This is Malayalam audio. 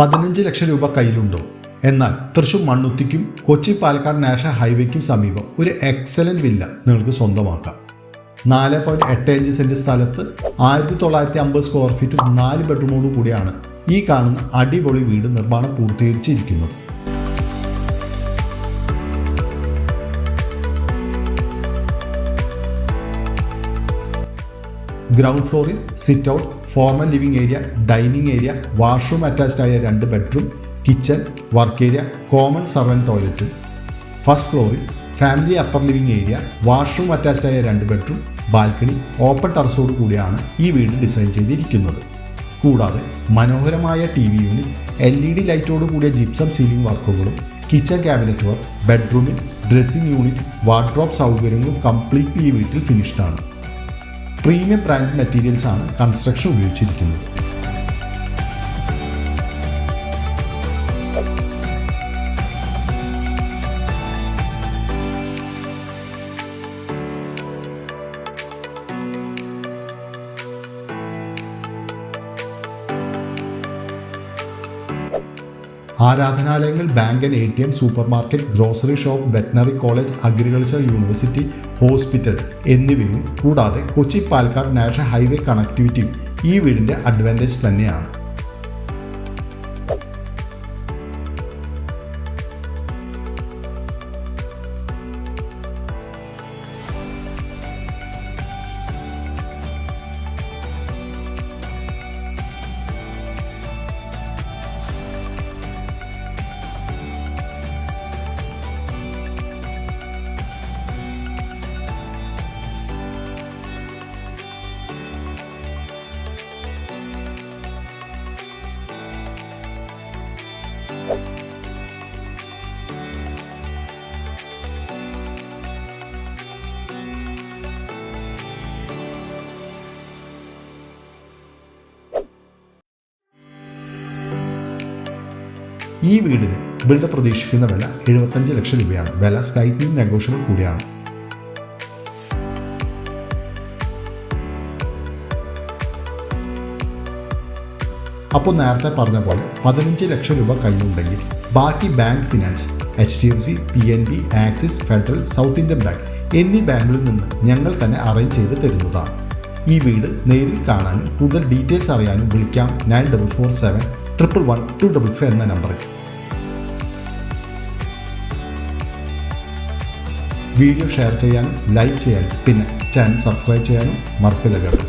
15 ലക്ഷം രൂപ കയ്യിലുണ്ടോ? എന്നാൽ തൃശൂർ മണ്ണുത്തിക്കും കൊച്ചി പാലക്കാട് നാഷണൽ ഹൈവേക്കും സമീപം ഒരു എക്സലന്റ് വില്ല നിങ്ങൾക്ക് സ്വന്തമാക്കാം. 4.85 സെന്റ് സ്ഥലത്ത് 1950 സ്ക്വയർ ഫീറ്റും 4 ബെഡ്റൂമോടു കൂടിയാണ് ഈ കാണുന്ന അടിപൊളി വീട് നിർമ്മാണം പൂർത്തീകരിച്ചിരിക്കുന്നത്. ഗ്രൗണ്ട് ഫ്ലോറിൽ sit out, formal living area, dining area, washroom attached ആയ 2 bedroom, kitchen, work area, common servant ടോയ്ലറ്റും. ഫസ്റ്റ് ഫ്ലോറിൽ family upper living area, washroom attached ആയ 2 ബെഡ്റൂം, ബാൽക്കണി, ഓപ്പൺ ടെറസോട് കൂടിയാണ് ഈ വീട് ഡിസൈൻ ചെയ്തിരിക്കുന്നത്. കൂടാതെ മനോഹരമായ TV യൂണിറ്റ്, LED ലൈറ്റോട് കൂടിയ ജിപ്സം സീലിംഗ് വർക്കുകളും, കിച്ചൺ ക്യാബിനറ്റ് വർക്ക്, ബെഡ്റൂമിൽ ഡ്രസ്സിംഗ് യൂണിറ്റ്, വാർഡ്രോബ് സൗകര്യങ്ങളും കംപ്ലീറ്റ് ഈ വീട്ടിൽ ഫിനിഷ്ഡ് ആണ്. പ്രീമിയം ബ്രാൻഡ് മെറ്റീരിയൽസ് ആണ് കൺസ്ട്രക്ഷൻ ഉപയോഗിച്ചിരിക്കുന്നത്. ആരാധനാലയങ്ങൾ, bank and ATM, super market, grocery shop, veterinary college, agriculture university, hospital എന്നിവയും കൂടാതെ കൊച്ചി പാലക്കാട് നാഷണൽ ഹൈവേ കണക്ടിവിറ്റിയും ഈ വീടിൻ്റെ അഡ്വാൻറ്റേജ് തന്നെയാണ്. ഈ വീടിന് ബിൽഡർ പ്രതീക്ഷിക്കുന്ന വില 75 ലക്ഷം രൂപയാണ്. വില സ്ലൈറ്റ്ലി നെഗോഷ്യബിൾ കൂടിയാണ്. അപ്പോൾ നേരത്തെ പറഞ്ഞ പോലെ 15 ലക്ഷം രൂപ കയ്യിലുണ്ടെങ്കിൽ ബാക്കി bank finance, HDFC, PNB, axis, federal, south Indian bank എന്നീ ബാങ്കുകളിൽ നിന്ന് ഞങ്ങൾ തന്നെ അറേഞ്ച് ചെയ്ത് തരുന്നതാണ്. ഈ വീട് നേരിൽ കാണാനും കൂടുതൽ ഡീറ്റെയിൽസ് അറിയാനും വിളിക്കാം 9447111255 എന്ന നമ്പറിൽ. വീഡിയോ ഷെയർ ചെയ്യാനും ലൈക്ക് ചെയ്യാനും പിന്നെ ചാനൽ സബ്സ്ക്രൈബ് ചെയ്യാനും മറക്കില്ല കേട്ടോ.